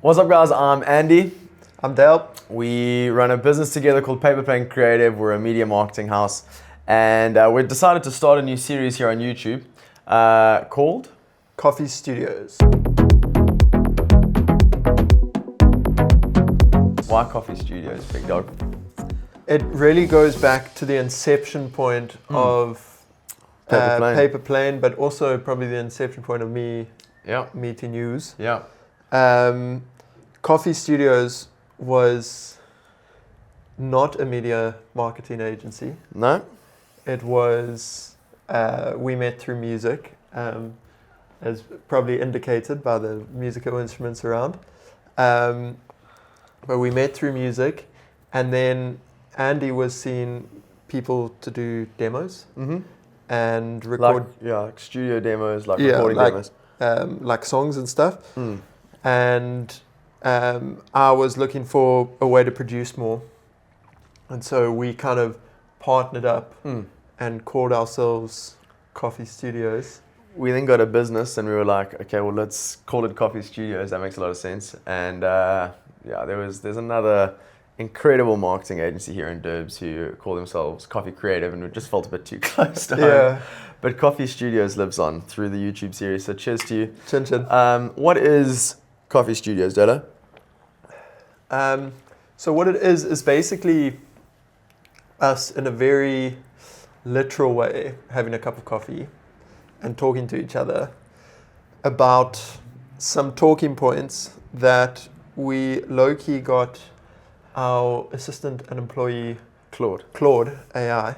What's up, guys? I'm Andy. I'm Dale. We run a business together called Paper Plane Creative. We're a media marketing house, and we decided to start a new series here on YouTube called Coffee Studios. Why Coffee Studios, big dog? It really goes back to the inception point of Paper Plane, but also probably the inception point of me meeting yous. Yeah. Coffee Studios was not a media marketing agency. No? It was, we met through music, as probably indicated by the musical instruments around. But we met through music, and then Andy was seeing people to do demos and record. Like studio demos, recording demos. Like songs and stuff. And I was looking for a way to produce more. And so we kind of partnered up and called ourselves Coffee Studios. We then got a business and we were like, okay, well, let's call it Coffee Studios. That makes a lot of sense. And there's another incredible marketing agency here in Durbs who call themselves Coffee Creative, and we just felt a bit too close to home. Yeah. But Coffee Studios lives on through the YouTube series, so cheers to you. Chin chin. What is Coffee Studios, Della? So what it is basically us in a very literal way having a cup of coffee and talking to each other about some talking points that we low-key got our assistant and employee Claude AI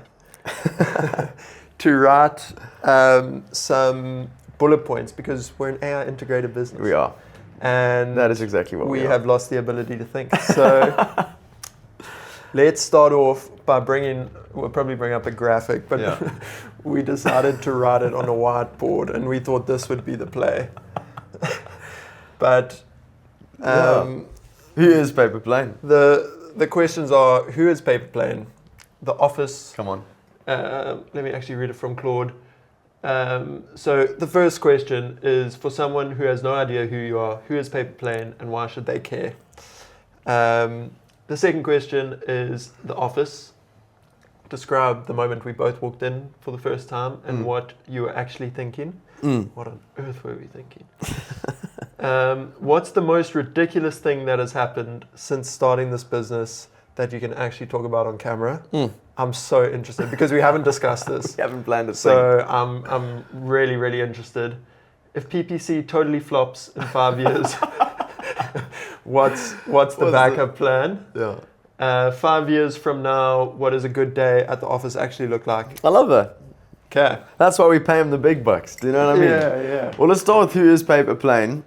to write some bullet points, because we're an AI integrated business. We are. And that is exactly what we are. We have lost the ability to think. So let's start off by we'll probably bring up a graphic, but we decided to write it on a whiteboard, and we thought this would be the play. But who is Paper Plane? The questions are, who is Paper Plane? The Office. Come on. Let me actually read it from Claude. So the first question is, for someone who has no idea who you are, who is Paper Plane and why should they care? The second question is The Office. Describe the moment we both walked in for the first time and what you were actually thinking. What on earth were we thinking? What's the most ridiculous thing that has happened since starting this business that you can actually talk about on camera? I'm so interested, because we haven't discussed this. We haven't planned a thing. So I'm really, really interested. If PPC totally flops in 5 years, what's the backup plan? Yeah. 5 years from now, what does a good day at the office actually look like? I love that. Okay. That's why we pay him the big bucks. Do you know what I mean? Yeah. Well, let's start with who is Paper Plane.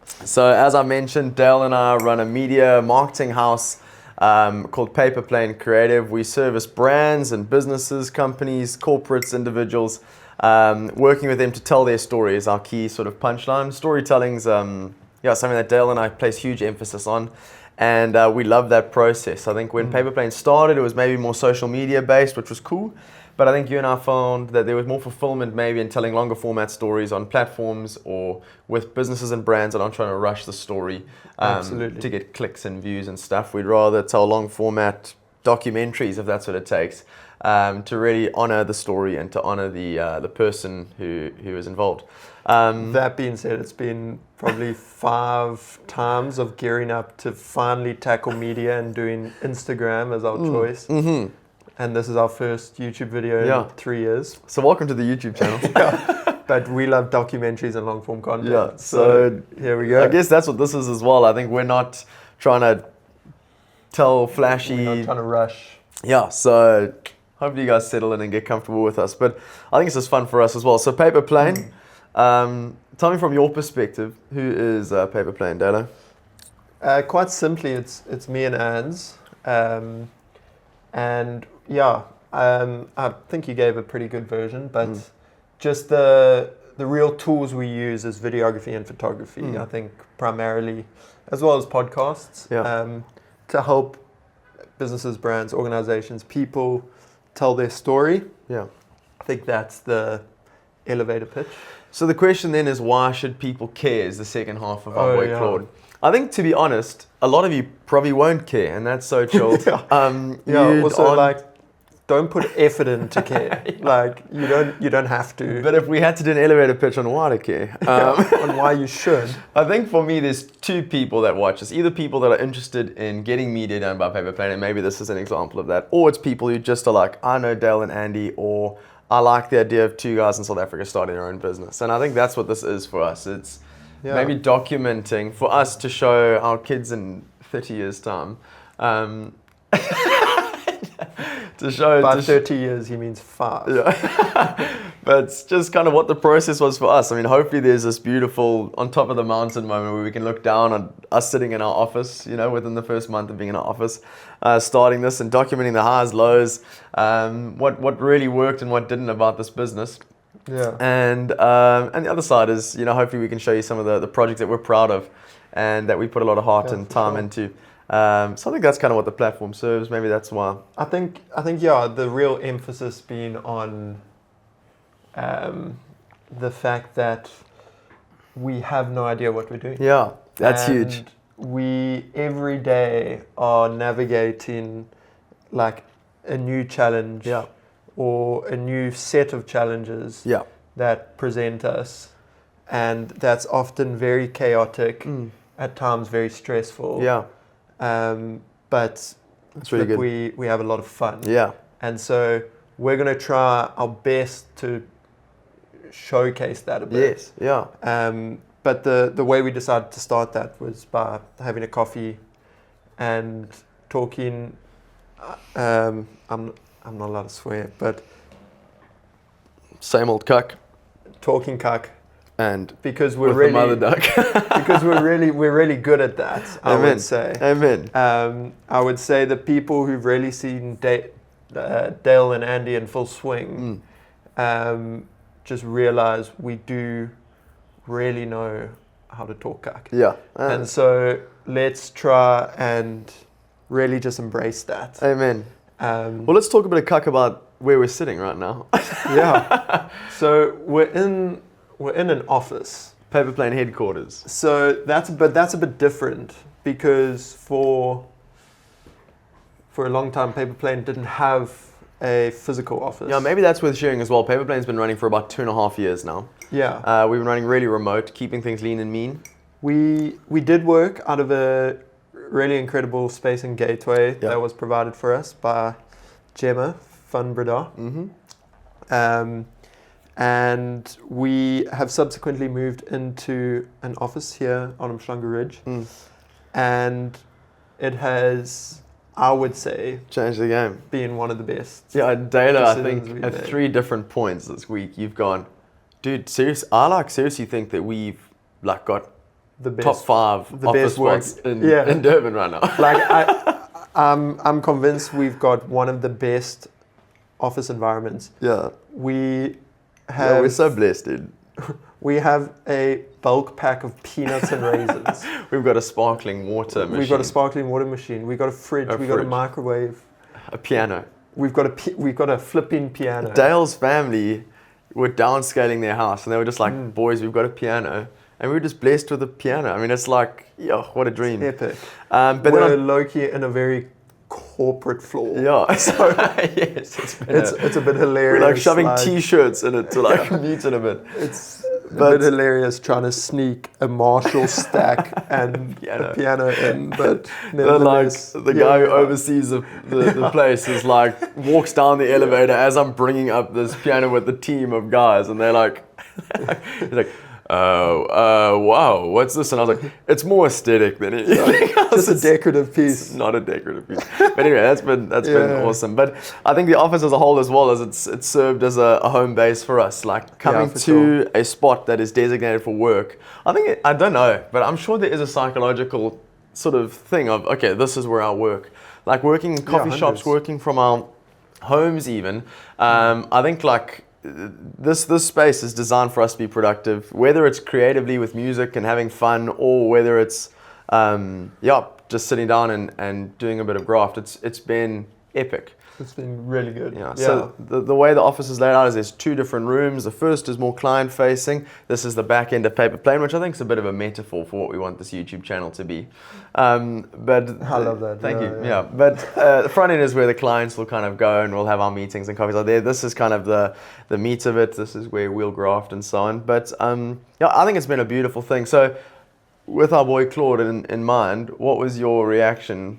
So as I mentioned, Dale and I run a media marketing house called Paper Plane Creative. We service brands and businesses, companies, corporates, individuals. Working with them to tell their story is our key sort of punchline. Storytelling's something that Dale and I place huge emphasis on. And we love that process. I think when Paper Plane started, it was maybe more social media based, which was cool. But I think you and I found that there was more fulfillment maybe in telling longer format stories on platforms or with businesses and brands that aren't trying to rush the story to get clicks and views and stuff. We'd rather tell long format documentaries, if that's what it takes, to really honor the story and to honor the person who is involved. That being said, it's been probably 5 times of gearing up to finally tackle media and doing Instagram as our choice. And this is our first YouTube video in 3 years. So welcome to the YouTube channel. But we love documentaries and long form content. Yeah. So here we go. I guess that's what this is as well. I think we're not trying to tell flashy. We're not trying to rush. Yeah. So hopefully you guys settle in and get comfortable with us. But I think it's just fun for us as well. So Paper Plane. Tell me from your perspective, who is Paper Plane, Dalo? Quite simply, it's me and Anne's. And I think you gave a pretty good version, but just the real tools we use is videography and photography, I think primarily, as well as podcasts, to help businesses, brands, organizations, people tell their story. Yeah. I think that's the elevator pitch. So the question then is, why should people care, is the second half of our boy Claude. I think, to be honest, a lot of you probably won't care, and that's so chill. Also, like, don't put effort into care. Like, you don't have to. But if we had to do an elevator pitch on why to care, on why you should. I think for me, there's two people that watch us. Either people that are interested in getting media done by Paper Plane, and maybe this is an example of that, or it's people who just are like, I know Dale and Andy, or I like the idea of two guys in South Africa starting their own business. And I think that's what this is for us. It's maybe documenting for us to show our kids in 30 years' time. To show by 30 years, he means 5. Yeah. But it's just kind of what the process was for us. I mean, hopefully there's this beautiful on top of the mountain moment where we can look down on us sitting in our office, within the first month of being in our office, starting this and documenting the highs, lows, what really worked and what didn't about this business. Yeah. And the other side is, hopefully we can show you some of the projects that we're proud of and that we put a lot of heart and time into. So I think that's kind of what the platform serves. Maybe that's why. I think the real emphasis being on the fact that we have no idea what we're doing. Yeah, that's huge. We every day are navigating like a new challenge or a new set of challenges that present us, and that's often very chaotic, at times very stressful. Yeah. But that's really good. We have a lot of fun. Yeah. And so we're going to try our best to showcase that a bit. Yes. Yeah. But the way we decided to start that was by having a coffee and talking. I'm not allowed to swear, but same old cuck. Talking cuck. And because we're with really the mother duck. because we're really good at that. I would say. Amen. I would say the people who've really seen Dale and Andy in full swing, just realize we do really know how to talk cuck. Yeah. And so let's try and really just embrace that. Amen. Well, let's talk a bit of cuck about where we're sitting right now. Yeah. So we're in an office. Paper Plane headquarters. So that's a bit different because for a long time Paper Plane didn't have a physical office. Yeah, maybe that's worth sharing as well. Paper Plane's been running for about 2.5 years now. Yeah. We've been running really remote, keeping things lean and mean. We did work out of a really incredible space in Gateway that was provided for us by Gemma van Breda. Mm-hmm. And we have subsequently moved into an office here on Umhlanga Ridge. And it has, I would say, changed the game. Been one of the best. Yeah, Dana, I think at 3 different points this week, you've gone, dude, I seriously think that we've got the best, top 5 the office best spots in Durban right now. I'm convinced we've got one of the best office environments. Yeah. We're so blessed, dude. We have a bulk pack of peanuts and raisins. We've got a sparkling water machine. We've got a sparkling water machine. We've got a fridge. We've got a microwave. A piano. We've got a flipping piano. Dale's family were downscaling their house, and they were just like, boys, we've got a piano. And we were just blessed with a piano. I mean, it's like, what a dream. It's epic. But we're low-key in a very corporate floor. Yeah. So yes, it's a bit hilarious. We're like shoving T-shirts in it to mute it a bit. It's a bit hilarious trying to sneak a Marshall stack and a piano in, but nevertheless, the guy who oversees the place is like walks down the elevator as I'm bringing up this piano with the team of guys, and they're like, he's like, wow, what's this? And I was like, it's more aesthetic than anything else. Just a decorative piece. It's not a decorative piece. But anyway, that's been awesome. But I think the office as a whole, as well as it's served as a home base for us. Like coming to a spot that is designated for work. I don't know, but I'm sure there is a psychological sort of thing of, okay, this is where I work. Like working in coffee shops, working from our homes even. I think like this space is designed for us to be productive, whether it's creatively with music and having fun, or whether it's just sitting down and doing a bit of graft. It's been epic. It's been really good. Yeah. So the way the office is laid out is there's 2 different rooms. The first is more client facing. This is the back end of Paper Plane, which I think is a bit of a metaphor for what we want this YouTube channel to be. But I love that. Thank you. Yeah. But the front end is where the clients will kind of go, and we'll have our meetings and coffees out there. This is kind of the meat of it. This is where we'll graft and so on. But yeah, I think it's been a beautiful thing. So with our boy Claude in mind, what was your reaction?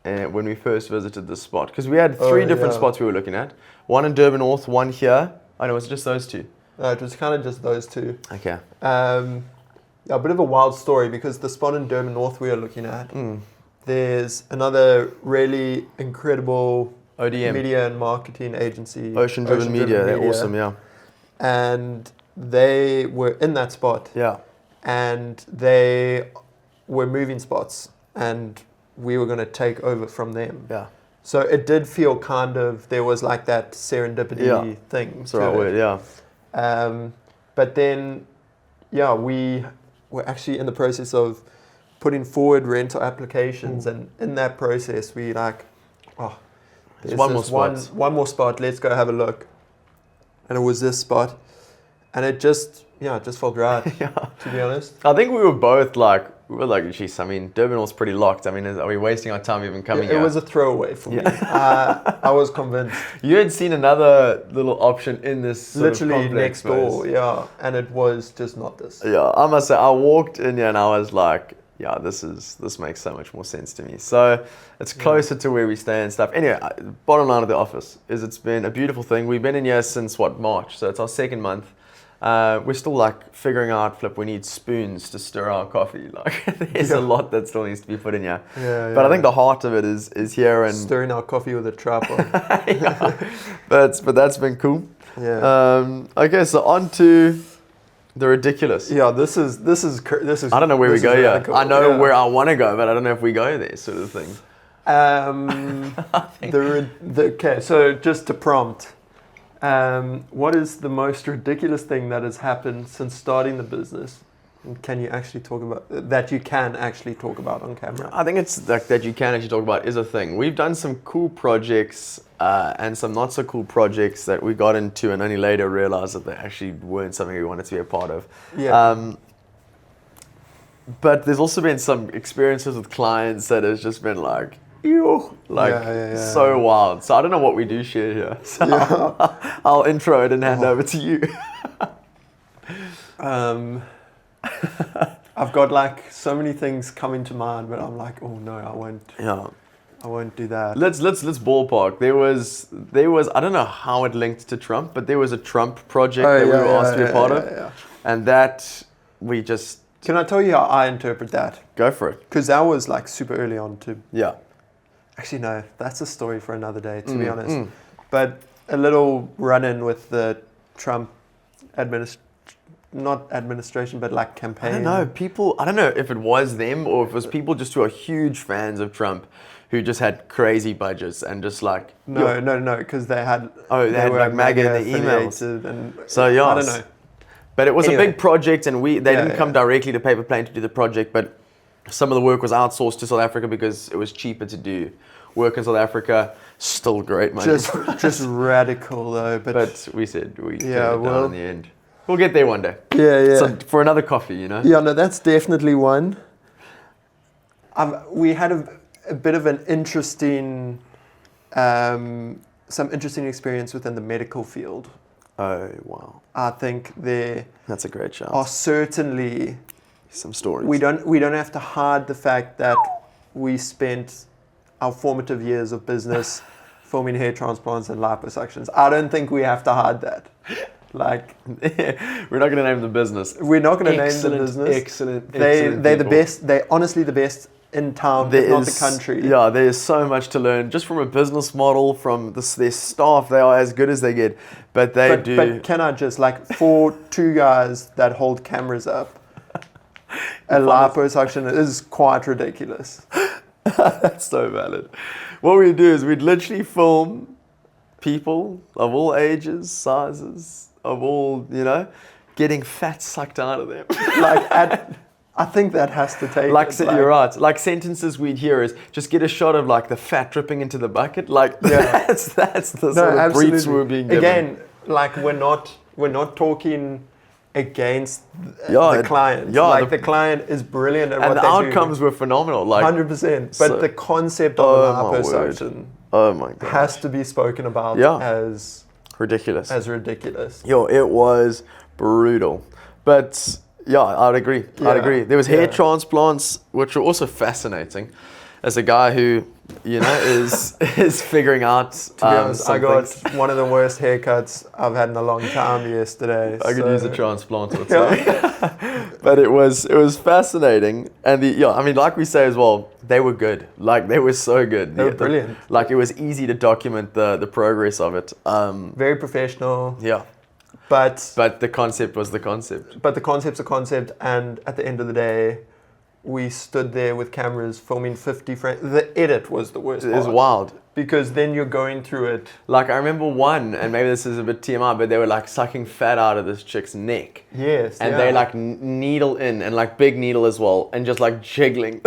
When we first visited this spot, because we had 3 different spots we were looking at, one in Durban North, one here. I know, it was just those 2. No, it was kind of just those 2. Okay. A bit of a wild story, because the spot in Durban North we are looking at, there's another really incredible ODM, media and marketing agency, Ocean Driven Media. They're awesome, yeah. And they were in that spot. Yeah. And they were moving spots, and we were going to take over from them. Yeah. So it did feel kind of, there was like that serendipity thing. That's the right word, yeah. But then, we were actually in the process of putting forward rental applications, and in that process, we there's one more spot. One more spot, let's go have a look. And it was this spot. And it just felt right, to be honest. I think we were both geez, I mean, Durban was pretty locked. I mean, are we wasting our time even coming here? It was a throwaway for me. I was convinced. You had seen another little option in this literally next door, and it was just not this. Yeah, I must say, I walked in here and I was like, yeah, this makes so much more sense to me. So it's closer to where we stay and stuff. Anyway, bottom line of the office is it's been a beautiful thing. We've been in here since, March? So it's our 2nd month. We're still figuring out, we need spoons to stir our coffee. There's a lot that still needs to be put in here. But I think the heart of it is here, and stirring our coffee with a tripod. But that's been cool. Okay, so on to the ridiculous. Yeah, this is I don't know where we go here. I know where I want to go, but I don't know if we go there, sort of thing. Okay, so just to prompt. What is the most ridiculous thing that has happened since starting the business? And can you actually talk about that? You can actually talk about on camera. I think it's that you can actually talk about is a thing. We've done some cool projects and some not so cool projects that we got into, and only later realized that they actually weren't something we wanted to be a part of. Yeah. But there's also been some experiences with clients that has just been so wild. So I don't know what we do share here. So I'll intro it and hand over to you. I've got so many things coming to mind, but I'm like, oh no, I won't. Yeah. I won't do that. Let's ballpark. There was I don't know how it linked to Trump, but there was a Trump project that we were asked to be a part of, and that we just. Can I tell you how I interpret that? Go for it. Because that was super early on too. Yeah. Actually, no, that's a story for another day, to be honest. But a little run-in with the Trump not administration, but campaign. I don't know. I don't know if it was them or if it was people just who are huge fans of Trump who just had crazy budgets and just No, because they had... Oh, they had MAGA in the emails. And so, yeah. I don't know. But it was a big project, and they didn't come directly to Paper Plane to do the project, but some of the work was outsourced to South Africa because it was cheaper to do work in South Africa. Still great money. Just radical though. But we said we turned it down in the end. We'll get there one day. Yeah. So for another coffee, Yeah, no, that's definitely one. We had a bit of an interesting, some interesting experience within the medical field. Oh, wow. I think that's a great shout. Are certainly some stories. We don't have to hide the fact that we spent our formative years of business filming hair transplants and liposuctions. I don't think we have to hide that. We're not going to name the business. We're not going to name the business. Excellent. They're the best. They're honestly the best in town, if not the country. Yeah, there is so much to learn just from a business model, from their staff. They are as good as they get, but But can I just for 2 guys that hold cameras up, a liposuction is quite ridiculous. That's so valid. What we'd do is we'd literally film people of all ages, sizes, of all, getting fat sucked out of them. I think that has to take Like, it, you're right. Like sentences we'd hear is just get a shot of like the fat dripping into the bucket. Like that's the sort of briefs we're being given. Again, like we're not talking against the client. Yeah, like the client is brilliant at what they do. And the outcomes were phenomenal. Like 100%. But the concept of an hypersotion has to be spoken about as ridiculous. It was brutal. But yeah, I'd agree. There was hair transplants, which were also fascinating. As a guy who, is figuring out. To be honest, I got one of the worst haircuts I've had in a long time yesterday. I could use a transplant or two. But it was fascinating, and like we say as well, they were good. Like they were so good. They were brilliant. Like it was easy to document the progress of it. Very professional. Yeah. But the concept was the concept. But the concept's a concept, and at the end of the day, we stood there with cameras filming 50 frames. The edit was the worst part. It was wild. Because then you're going through it. Like I remember one, and maybe this is a bit TMI, but they were like sucking fat out of this chick's neck. Yes. And they like needle in, and like big needle as well, and just like jiggling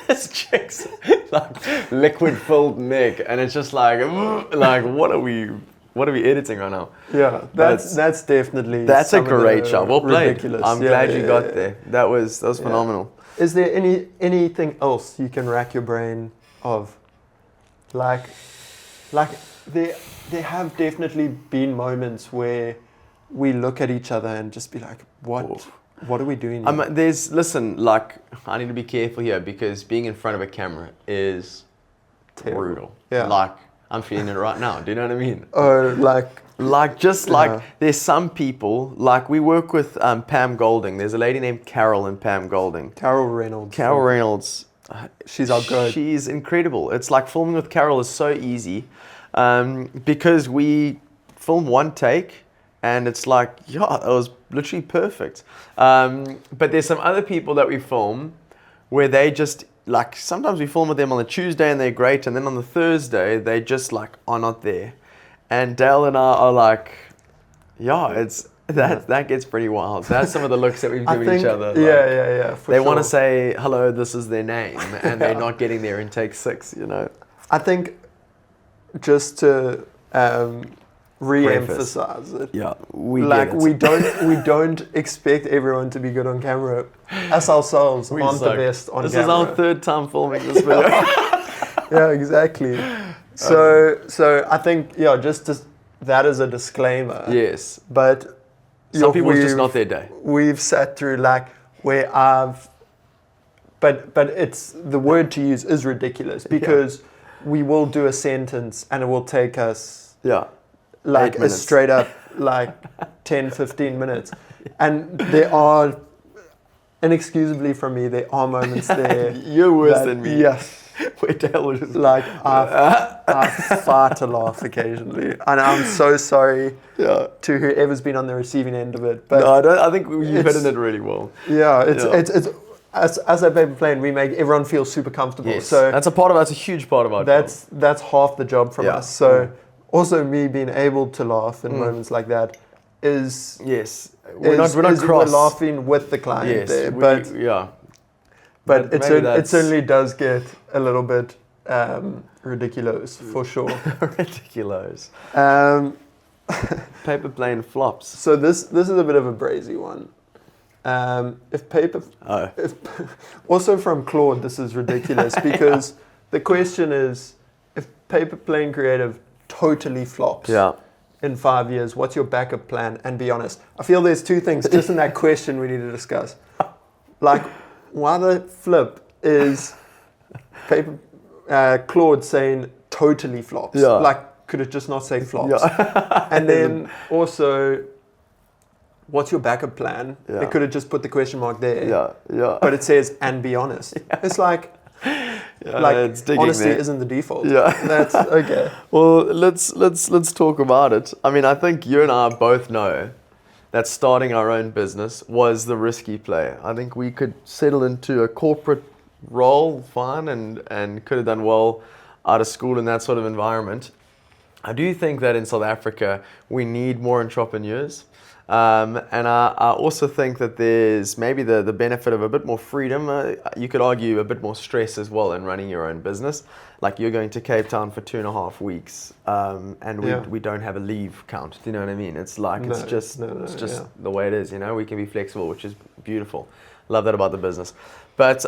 this chick's like liquid filled neck, and it's just like what are we editing right now? Yeah, that's definitely a great shot. Well played. Ridiculous. I'm glad you got there. That was phenomenal. Is there anything else you can rack your brain of? Like there have definitely been moments where we look at each other and just be like, what are we doing here? Like I need to be careful here because being in front of a camera is brutal. Yeah. Like I'm feeling it right now. Do you know what I mean? There's some people, like we work with Pam Golding. There's a lady named Carol and Pam Golding. Carol Reynolds. She's our good. She's incredible. It's like filming with Carol is so easy because we film one take and it's like, it was literally perfect. But there's some other people that we film where they just, like sometimes we film with them on the Tuesday and they're great, and then on the Thursday they just like are not there. And Dale and I are like, that gets pretty wild. That's some of the looks that we've given each other. Like, they want to say hello, this is their name, and they're not getting there in take 6. I think just to re-emphasize it. Yeah, we don't expect everyone to be good on camera. Us ourselves aren't the best on camera. This is our 3rd time filming this video. Yeah, exactly. So I think that is a disclaimer. Yes. But some people it's just not their day. We've sat through but it's the word to use is ridiculous because we will do a sentence and it will take us like a straight up 10-15 minutes. And there are, inexcusably from me, there are moments there. You're worse than me. Yes. Where Dale was just I fart to laugh occasionally, and I'm so sorry to whoever's been on the receiving end of it. But no, I think you've hidden it really well. Yeah, it's as a paper plane, we make everyone feel super comfortable. Yes. So that's a huge part of our job. That's half the job from us. So also me being able to laugh in moments like that is we're not cross. We're laughing with the client there, but it certainly does get a little bit ridiculous for sure. Ridiculous. Paper plane flops. So this is a bit of a brazy one. Also from Claude, this is ridiculous because the question is, if paper plane creative totally flops in 5 years, what's your backup plan? And be honest. I feel there's 2 things just in that question we need to discuss. Like, why the flip is Claude saying totally flops? Yeah. Like, could it just not say flops? Yeah. And then also, what's your backup plan? Yeah. They could have just put the question mark there. Yeah. But it says, and be honest. Yeah. It's like honesty isn't the default. Yeah. That's okay. Well, let's talk about it. I mean, I think you and I both know that starting our own business was the risky play. I think we could settle into a corporate role fine and could have done well out of school in that sort of environment. I do think that in South Africa, we need more entrepreneurs. And I also think that there's maybe the benefit of a bit more freedom. You could argue a bit more stress as well in running your own business. Like you're going to Cape Town for 2.5 weeks, and we don't have a leave count. Do you know what I mean? It's like it's just the way it is. You know, we can be flexible, which is beautiful. Love that about the business. But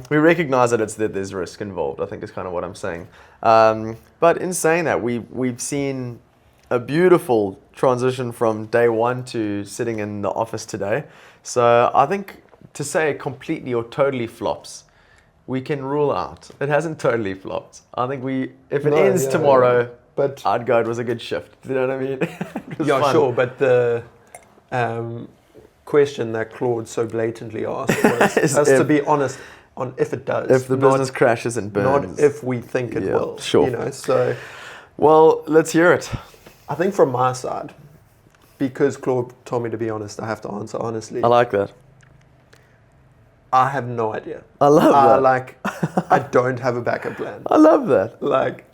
we recognize that there's risk involved. I think is kind of what I'm saying. But in saying that, we've seen a beautiful transition from day one to sitting in the office today. So I think to say it completely or totally flops, we can rule out. It hasn't totally flopped. I think if it ends tomorrow, but I'd go, it was a good shift. You know what I mean? Yeah, fun. sure. But the question that Claude so blatantly asked was us to be honest on if it does. If the business crashes and burns. Not if we think it will. Sure. You know, so... Well, let's hear it. I think from my side, because Claude told me to be honest, I have to answer honestly. I like that. I have no idea. I love that. I don't have a backup plan. I love that.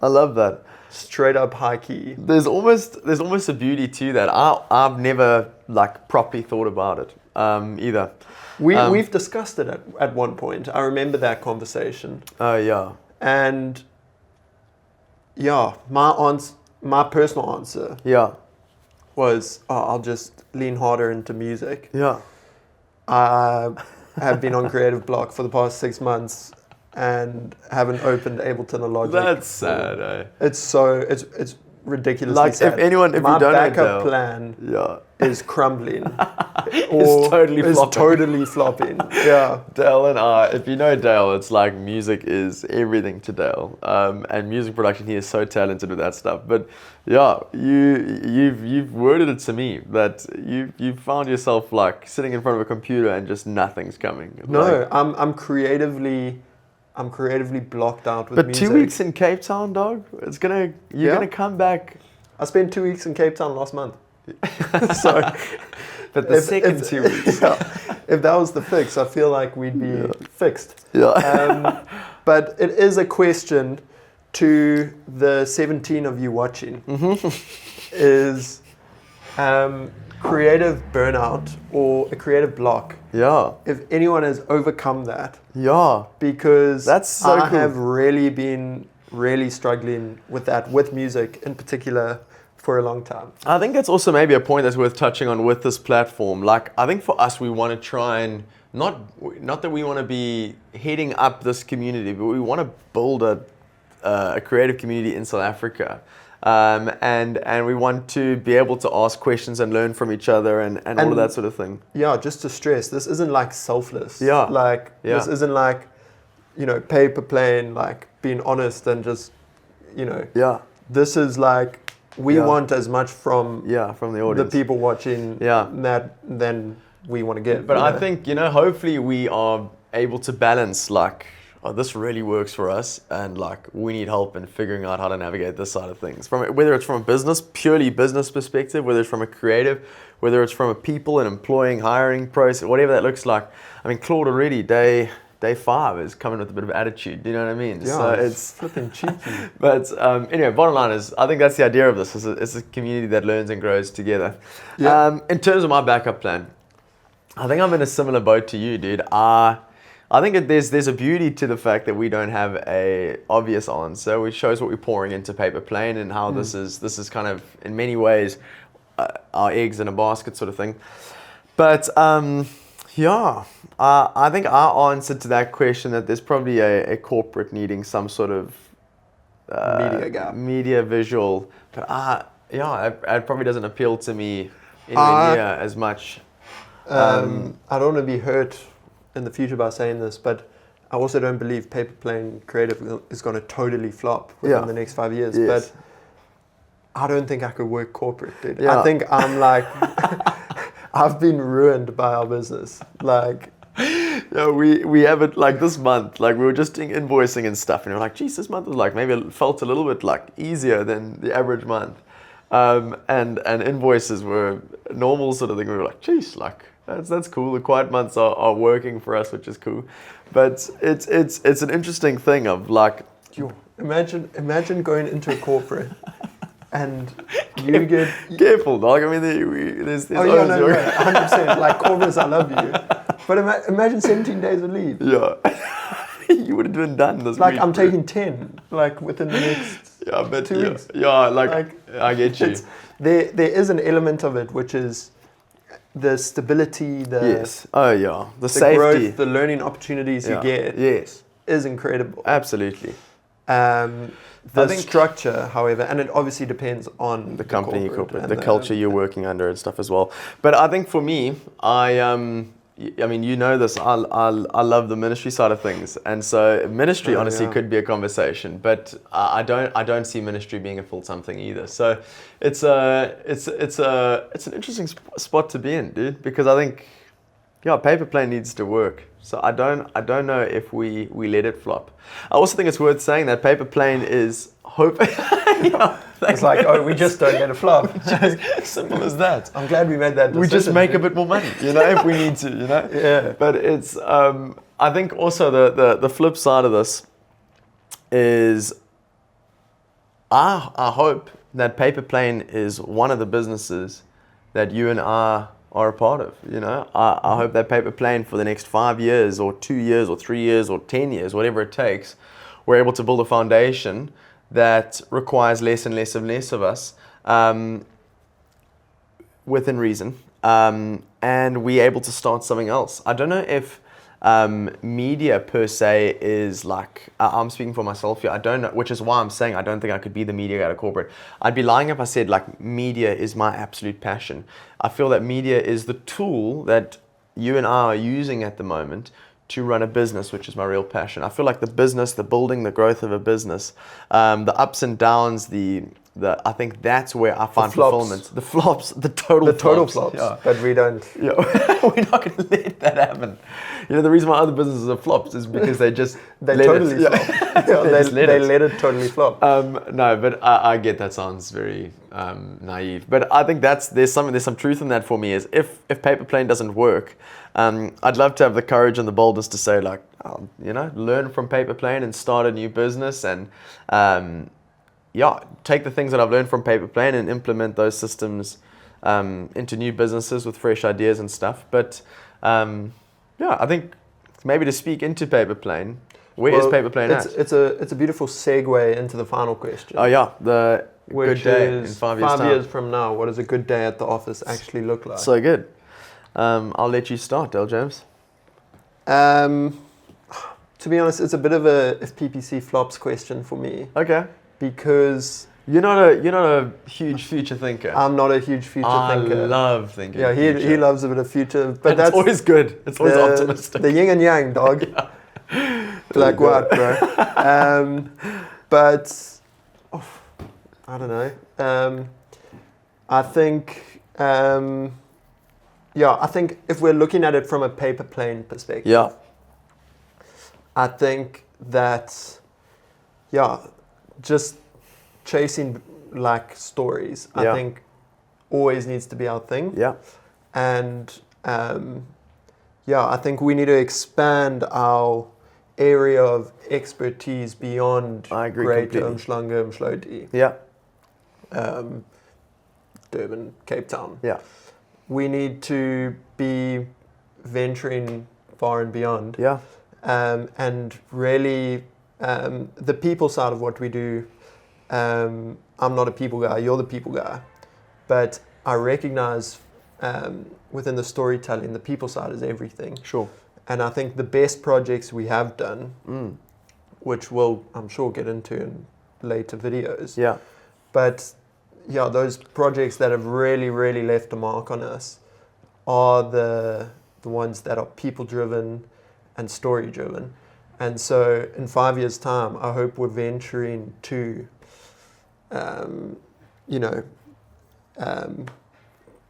I love that. Straight up high key. There's almost a beauty to that. I've never properly thought about it either. We've discussed it at one point. I remember that conversation. Oh yeah. And yeah, my personal answer was, I'll just lean harder into music. Yeah. I have been on creative block for the past 6 months and haven't opened Ableton or Logic. That's sad, eh? It's ridiculously sad. If you don't my know, backup plan is crumbling. It's totally flopping. Yeah. Dale and I, if you know Dale, it's like music is everything to Dale. And music production, he is so talented with that stuff. But yeah, you've worded it to me that you found yourself like sitting in front of a computer and just nothing's coming. No, I'm creatively blocked out with music. But 2 weeks in Cape Town, dog. You're gonna come back. I spent 2 weeks in Cape Town last month. So, but the second 2 weeks. If that was the fix, I feel like we'd be fixed. Yeah. But it is a question to the 17 of you watching. Is creative burnout or a creative block. Yeah. If anyone has overcome that. Yeah. Because that's so I cool. have really been struggling with that, with music in particular, for a long time. I think that's also maybe a point that's worth touching on with this platform. Like, I think for us, we want to try and not that we want to be heading up this community, but we want to build a creative community in South Africa. And we want to be able to ask questions and learn from each other and all of that sort of thing. Yeah, just to stress, this isn't like selfless. Yeah. This isn't like, paper plane, like being honest and just, Yeah. This is like, we want as much from the audience, the people watching that than we want to get. But I think, hopefully we are able to balance like, this really works for us, and like we need help in figuring out how to navigate this side of things. Whether it's from a purely business perspective, whether it's from a creative, whether it's from a people and employing, hiring process, whatever that looks like. I mean, Claude already day 5 is coming with a bit of attitude. Do you know what I mean? Yeah, so it's flipping cheeky. But anyway, bottom line is, I think that's the idea of this. It's a community that learns and grows together. Yeah. In terms of my backup plan, I think I'm in a similar boat to you, dude. I think there's a beauty to the fact that we don't have a obvious answer, which shows what we're pouring into Paper Plane and how this is kind of in many ways our eggs in a basket sort of thing. But I think our answer to that question, that there's probably a corporate needing some sort of media gap, media visual. But it probably doesn't appeal to me anywhere near as much. I don't want to be hurt in the future by saying this, but I also don't believe Paper Plane Creative is going to totally flop within the next 5 years. Yes. But I don't think I could work corporate, dude. Yeah. I think I'm like, I've been ruined by our business. Like, we have it like this month, like we were just doing invoicing and stuff, and we were like, geez, this month was like, maybe it felt a little bit like easier than the average month. And invoices were normal sort of thing. We were like, geez, like, that's cool. The quiet months are working for us, which is cool. But it's an interesting thing of like, imagine going into a corporate and You get Careful, dog. I mean, there's oh yeah, no, 100%. Like Corvus, I love you, but imagine 17 days of leave. Yeah. You would have been done this Like week. I'm taking 10, like within the next 2 weeks. Yeah, like I get you. There is an element of it which is the stability, the Yes. Oh yeah. The the safety. growth, the learning opportunities you Yeah. get Yes. is incredible. Absolutely. The think- structure, however, and it obviously depends on The company, corporate, and the culture you're working under and stuff as well. But I think for me, I mean, you know this. I love the ministry side of things, and so ministry honestly could be a conversation. But I don't see ministry being a full-time thing either. So it's an interesting spot to be in, dude. Because I think paper plane needs to work. So I don't know if we let it flop. I also think it's worth saying that paper plane is hope. It's like, oh, we just don't get a flop. Simple as that. I'm glad we made that decision. We just make a bit more money, if we need to, Yeah. But it's, I think also the flip side of this is, I hope that Paper Plane is one of the businesses that you and I are a part of. I hope that Paper Plane for the next 5 years or 2 years or 3 years or 10 years, whatever it takes, we're able to build a foundation that requires less and less of us, within reason, and we're able to start something else. I don't know if media per se is like, I'm speaking for myself here, I don't know, which is why I'm saying I don't think I could be the media guy at a corporate. I'd be lying if I said like media is my absolute passion. I feel that media is the tool that you and I are using at the moment to run a business, which is my real passion. I feel like the business, the building, the growth of a business, the ups and downs, I think that's where I find fulfillment. The flops, the total flops. Yeah. But we don't. Yeah. We're not going to let that happen. The reason why other businesses are flops is because they totally flop. They let it totally flop. No, but I get that sounds very naive. But I think there's some truth in that for me. Is if Paper Plane doesn't work, I'd love to have the courage and the boldness to say like, learn from Paper Plane and start a new business and take the things that I've learned from Paper Plane and implement those systems into new businesses with fresh ideas and stuff. But I think maybe to speak into Paper Plane, where is Paper Plane at? It's a beautiful segue into the final question. Oh yeah, the good day in 5 years' time. 5 years from now, what does a good day at the office actually look like? So good. I'll let you start, Del James. To be honest, it's a bit of a if PPC flops question for me. Okay. Because you're not a huge future thinker. I'm not a huge future thinker. I love thinking. Yeah, he loves a bit of future, but that's always good. It's always optimistic. The yin and yang, dog. Like what, bro? But I don't know. I think I think if we're looking at it from a Paper Plane perspective, I think that just chasing like stories, I think always needs to be our thing. Yeah. And I think we need to expand our area of expertise beyond Greater Umhlanga, Umhloti. Yeah. Durban, Cape Town. Yeah. We need to be venturing far and beyond. Yeah. And really the people side of what we do, I'm not a people guy, you're the people guy. But I recognize within the storytelling, the people side is everything. Sure. And I think the best projects we have done, which we'll, I'm sure, get into in later videos. Yeah. But those projects that have really, really left a mark on us are the ones that are people-driven and story-driven. And so in 5 years' time, I hope we're venturing to,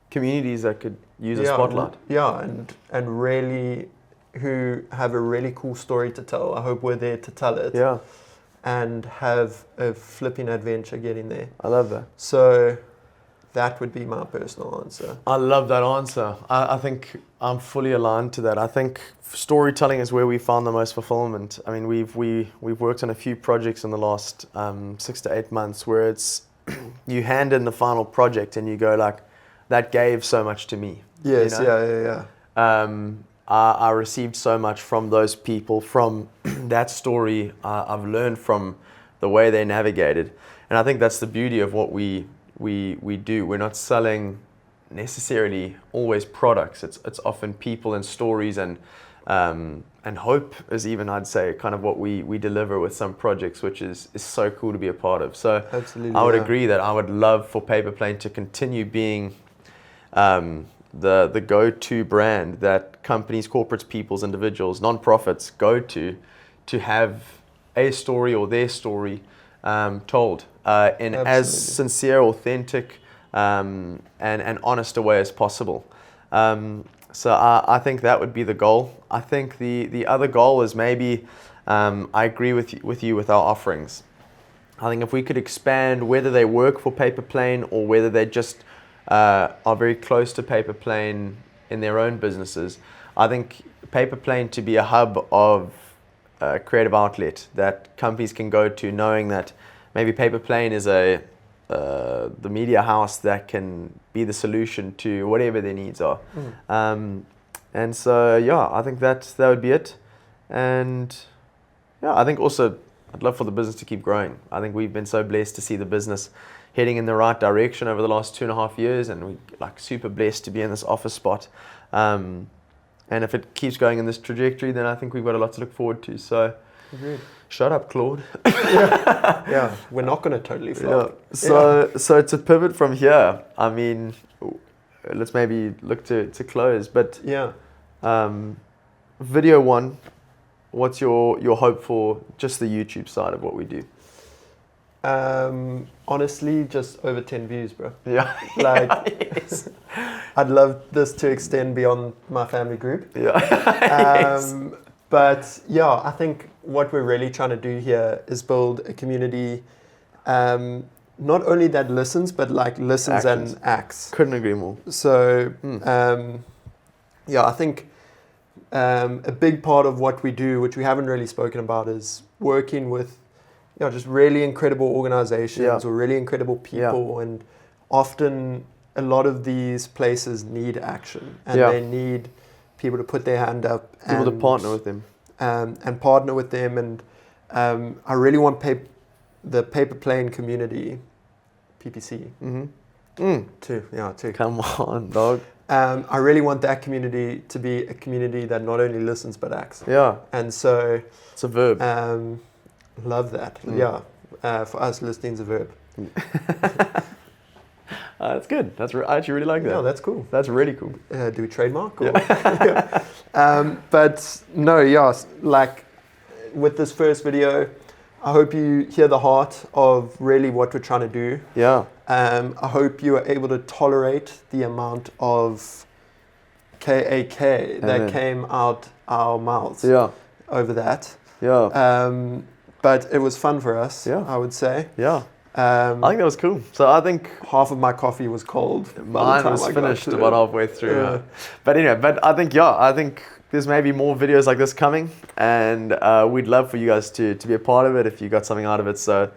communities that could use a spotlight. Yeah, and really who have a really cool story to tell. I hope we're there to tell it. Yeah. And have a flipping adventure getting there. I love that. So that would be my personal answer. I love that answer. I think I'm fully aligned to that. I think storytelling is where we found the most fulfillment. I mean, we've worked on a few projects in the last 6 to 8 months where it's you hand in the final project and you go like, that gave so much to me. Yes, you know? yeah. I received so much from those people, from that story. I've learned from the way they navigated, and I think that's the beauty of what we do. We're not selling necessarily always products. It's often people and stories, and hope is even, I'd say, kind of what we deliver with some projects, which is so cool to be a part of. So Absolutely, I would yeah. agree that I would love for Paper Plane to continue being the go-to brand that companies, corporates, peoples, individuals, non-profits go to have a story or their story told in as sincere, authentic, and honest a way as possible. So I think that would be the goal. I think the other goal is maybe, I agree with you with our offerings. I think if we could expand whether they work for Paper Plane or whether they just are very close to Paper Plane in their own businesses, I think Paper Plane to be a hub of creative outlet that companies can go to, knowing that maybe Paper Plane is the media house that can be the solution to whatever their needs are. And so yeah, I think that would be it. And yeah, I think also I'd love for the business to keep growing. I think we've been so blessed to see the business heading in the right direction over the last 2.5 years, and we're like super blessed to be in this office spot. And if it keeps going in this trajectory, then I think we've got a lot to look forward to. So shut up, Claude. Yeah, we're not going to totally flop. Yeah. So to pivot from here, I mean, let's maybe look to close. But yeah, video one, what's your hope for just the YouTube side of what we do? Honestly, just over 10 views, bro. Yeah. Like, Yes. I'd love this to extend beyond my family group. Yeah. Yes. But yeah, I think what we're really trying to do here is build a community, not only that listens, but like listens Actions. and acts. Couldn't agree more. So, yeah, I think a big part of what we do, which we haven't really spoken about, is working with just really incredible organizations or really incredible people. And often a lot of these places need action, and they need people to put their hand up. People to partner with them. And partner with them. And I really want the Paper Plane community, PPC, too. Come on, dog. I really want that community to be a community that not only listens but acts. Yeah. And so It's a verb. Love that. Yeah. For us, listening's a verb. That's good. I actually really like that. Yeah, that's cool. That's really cool. Do we trademark? Or? But no, yeah, like with this first video, I hope you hear the heart of really what we're trying to do. Yeah. I hope you are able to tolerate the amount of KAK that came out our mouths over that. Yeah. But it was fun for us, I would say. Yeah. I think that was cool. So I think half of my coffee was cold. Mine was finished about halfway through. But anyway, I think there's maybe more videos like this coming, and we'd love for you guys to be a part of it if you got something out of it. So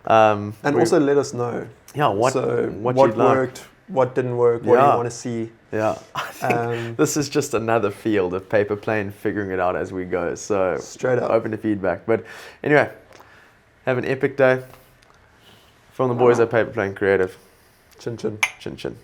and also let us know. Yeah, what worked, like. what didn't work, what do you want to see. Yeah, I think this is just another field of Paper Plane figuring it out as we go. So straight up open to feedback. But anyway, have an epic day from the boys at Paper Plane Creative. Chin chin. Chin chin.